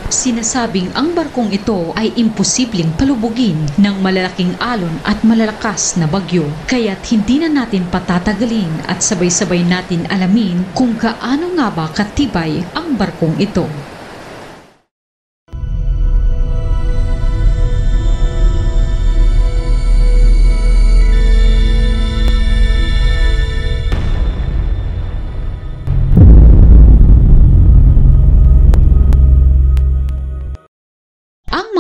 Sinasabing ang barkong ito ay imposibleng palubugin ng malalaking alon at malalakas na bagyo. Kaya't hindi na natin patatagalin at sabay-sabay natin alamin kung gaano nga ba katibay ang barkong ito.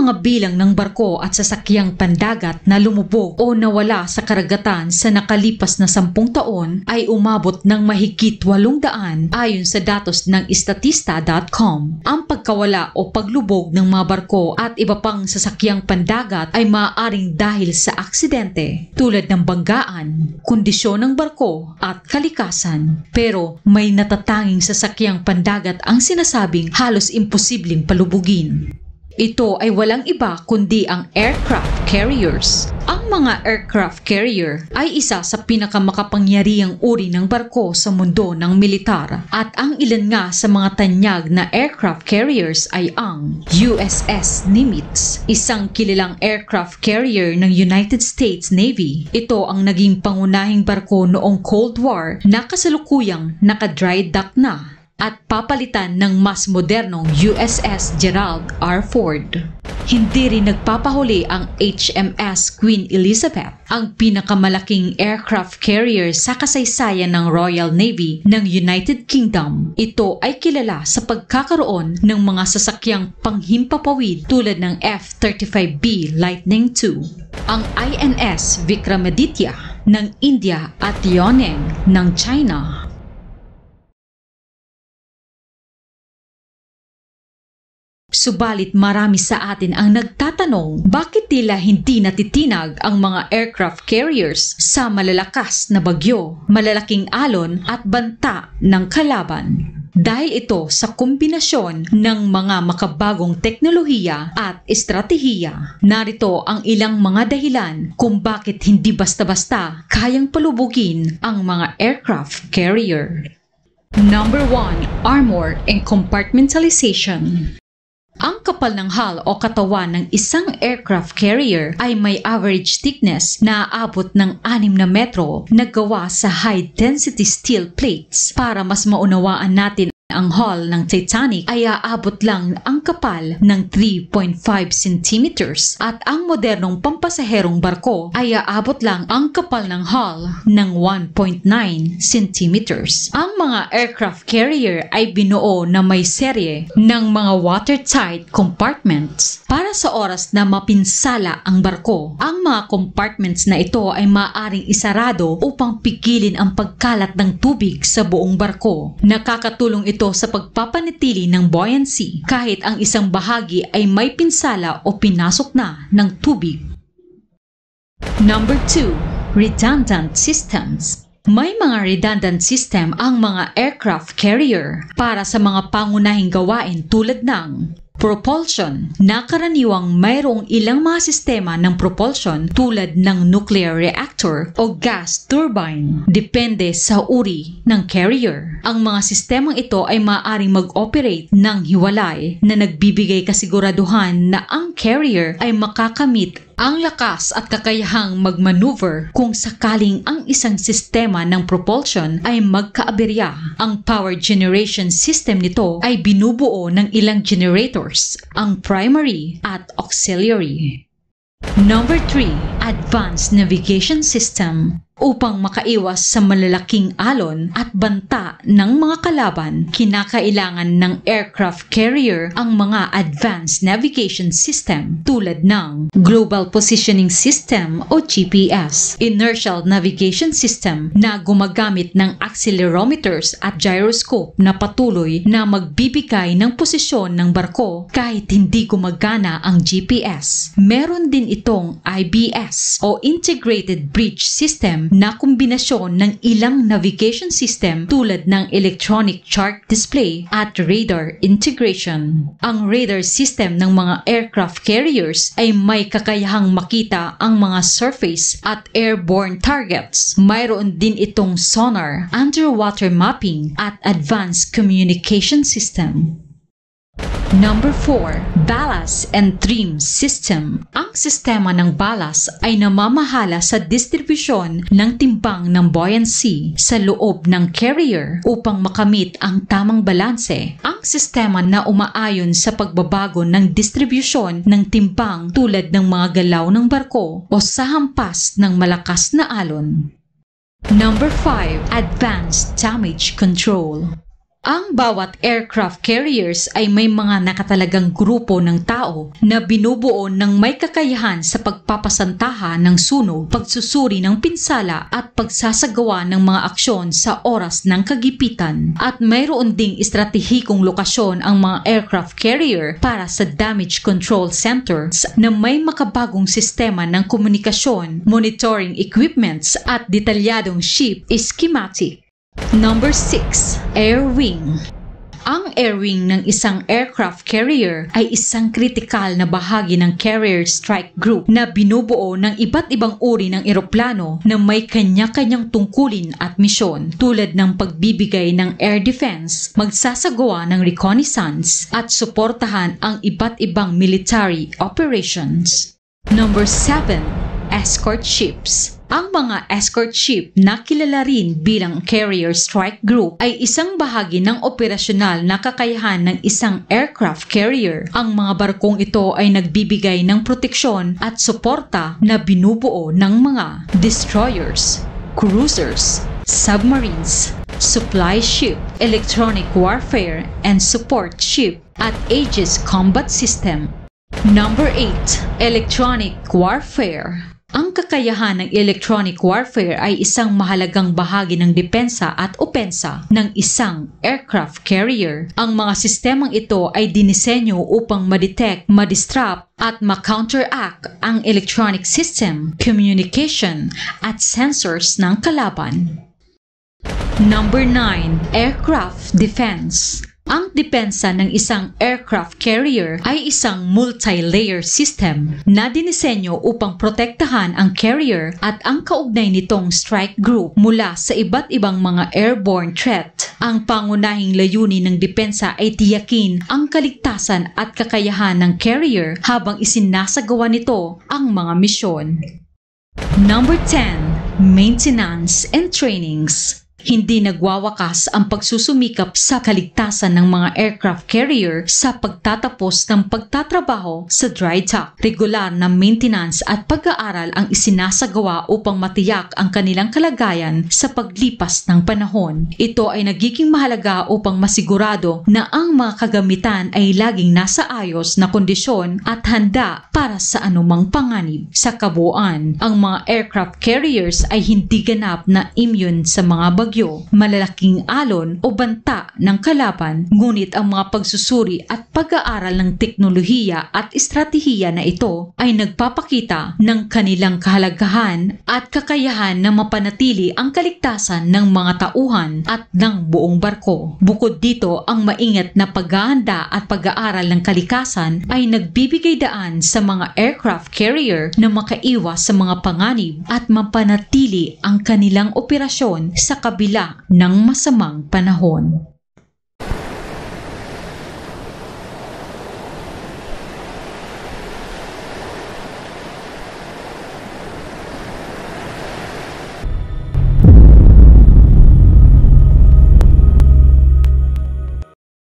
Mga bilang ng barko at sasakyang pandagat na lumubog o nawala sa karagatan sa nakalipas na 10 taon ay umabot ng mahigit 800 ayon sa datos ng Statista.com. Ang pagkawala o paglubog ng mga barko at iba pang sasakyang pandagat ay maaaring dahil sa aksidente tulad ng banggaan, kondisyon ng barko at kalikasan. Pero may natatanging sasakyang pandagat ang sinasabing halos imposibleng palubugin. Ito ay walang iba kundi ang aircraft carriers. Ang mga aircraft carrier ay isa sa pinakamakapangyarihang uri ng barko sa mundo ng militar at ang ilan nga sa mga tanyag na aircraft carriers ay ang USS Nimitz, isang kilalang aircraft carrier ng United States Navy. Ito ang naging pangunahing barko noong Cold War na kasalukuyang naka-dry dock na at papalitan ng mas modernong USS Gerald R. Ford. Hindi rin nagpapahuli ang HMS Queen Elizabeth, ang pinakamalaking aircraft carrier sa kasaysayan ng Royal Navy ng United Kingdom. Ito ay kilala sa pagkakaroon ng mga sasakyang panghimpapawid tulad ng F-35B Lightning II, ang INS Vikramaditya ng India at Liaoning ng China. Subalit marami sa atin ang nagtatanong bakit tila hindi natitinag ang mga aircraft carriers sa malalakas na bagyo, malalaking alon at banta ng kalaban. Dahil ito sa kombinasyon ng mga makabagong teknolohiya at estratehiya. Narito ang ilang mga dahilan kung bakit hindi basta-basta kayang palubugin ang mga aircraft carrier. Number 1. Armor and compartmentalization. Ang kapal ng hull o katawan ng isang aircraft carrier ay may average thickness na aabot ng 6 na metro na gawa sa high-density steel plates. Para mas maunawaan natin ang hull ng Titanic ay aabot lang ang kapal ng 3.5 centimeters at ang modernong pampasaherong barko ay aabot lang ang kapal ng hull ng 1.9 centimeters. Ang mga aircraft carrier ay binuo na may serye ng mga watertight compartments para sa oras na mapinsala ang barko. Ang mga compartments na ito ay maaaring isarado upang pigilin ang pagkalat ng tubig sa buong barko. Nakakatulong ito sa pagpapanatili ng buoyancy kahit ang isang bahagi ay may pinsala o pinasok na ng tubig. Number 2. Redundant systems. May mga redundant system ang mga aircraft carrier para sa mga pangunahing gawain tulad ng propulsion, na karaniwang mayroong ilang mga sistema ng propulsion tulad ng nuclear reactor o gas turbine. Depende sa uri ng carrier. Ang mga sistemang ito ay maaaring mag-operate ng hiwalay na nagbibigay kasiguraduhan na ang carrier ay makakamit ang lakas at kakayahang magmaneuver kung sakaling ang isang sistema ng propulsion ay magkaaberya. Ang power generation system nito ay binubuo ng ilang generators, ang primary at auxiliary. Number 3. Advanced Navigation System. Upang makaiwas sa malalaking alon at banta ng mga kalaban, kinakailangan ng aircraft carrier ang mga advanced navigation system tulad ng Global Positioning System o GPS, Inertial Navigation System na gumagamit ng accelerometers at gyroscope na patuloy na magbibigay ng posisyon ng barko kahit hindi gumagana ang GPS. Meron din itong IBS o Integrated Bridge System na kombinasyon ng ilang navigation system tulad ng electronic chart display at radar integration. Ang radar system ng mga aircraft carriers ay may kakayahang makita ang mga surface at airborne targets. Mayroon din itong sonar, underwater mapping at advanced communication system. Number 4, ballast and trim system. Ang sistema ng ballast ay namamahala sa distribusyon ng timbang ng buoyancy sa loob ng carrier upang makamit ang tamang balanse. Ang sistema na umaayon sa pagbabago ng distribusyon ng timbang tulad ng mga galaw ng barko o sa hampas ng malakas na alon. Number 5, advanced damage control. Ang bawat aircraft carriers ay may mga nakatalagang grupo ng tao na binubuo ng may kakayahan sa pagpapasantaha ng sunog, pagsusuri ng pinsala at pagsasagawa ng mga aksyon sa oras ng kagipitan. At mayroon ding estratehikong lokasyon ang mga aircraft carrier para sa damage control centers na may makabagong sistema ng komunikasyon, monitoring equipments at detalyadong ship schematic. Number 6, air wing. Ang air wing ng isang aircraft carrier ay isang kritikal na bahagi ng carrier strike group na binubuo ng iba't ibang uri ng eroplano na may kanya-kanyang tungkulin at misyon tulad ng pagbibigay ng air defense, magsasagawa ng reconnaissance at suportahan ang iba't ibang military operations. Number 7, escort ships. Ang mga escort ship na kilala rin bilang carrier strike group ay isang bahagi ng operasyonal na kakayahan ng isang aircraft carrier. Ang mga barkong ito ay nagbibigay ng proteksyon at suporta na binubuo ng mga destroyers, cruisers, submarines, supply ship, electronic warfare and support ship at Aegis combat system. Number 8, electronic warfare. Ang kakayahan ng electronic warfare ay isang mahalagang bahagi ng depensa at opensa ng isang aircraft carrier. Ang mga sistemang ito ay dinisenyo upang ma-detect, ma-disrupt at ma-counteract ang electronic system, communication at sensors ng kalaban. Number 9, aircraft defense. Ang depensa ng isang aircraft carrier ay isang multi-layer system na dinisenyo upang protektahan ang carrier at ang kaugnay nitong strike group mula sa iba't ibang mga airborne threat. Ang pangunahing layunin ng depensa ay tiyakin ang kaligtasan at kakayahan ng carrier habang isinasagawa nito ang mga misyon. Number 10, maintenance and trainings. Hindi nagwawakas ang pagsusumikap sa kaligtasan ng mga aircraft carrier sa pagtatapos ng pagtatrabaho sa dry dock. Regular na maintenance at pag-aaral ang isinasagawa upang matiyak ang kanilang kalagayan sa paglipas ng panahon. Ito ay nagiging mahalaga upang masigurado na ang mga kagamitan ay laging nasa ayos na kondisyon at handa para sa anumang panganib. Sa kabuuan, ang mga aircraft carriers ay hindi ganap na immune sa mga bagyo, malalaking alon o banta ng kalaban, ngunit ang mga pagsusuri at pag-aaral ng teknolohiya at estratehiya na ito ay nagpapakita ng kanilang kahalagahan at kakayahan na mapanatili ang kaligtasan ng mga tauhan at ng buong barko. Bukod dito, ang maingat na paghahanda at pag-aaral ng kalikasan ay nagbibigay daan sa mga aircraft carrier na makaiwas sa mga panganib at mapanatili ang kanilang operasyon sa kabila ng masamang panahon.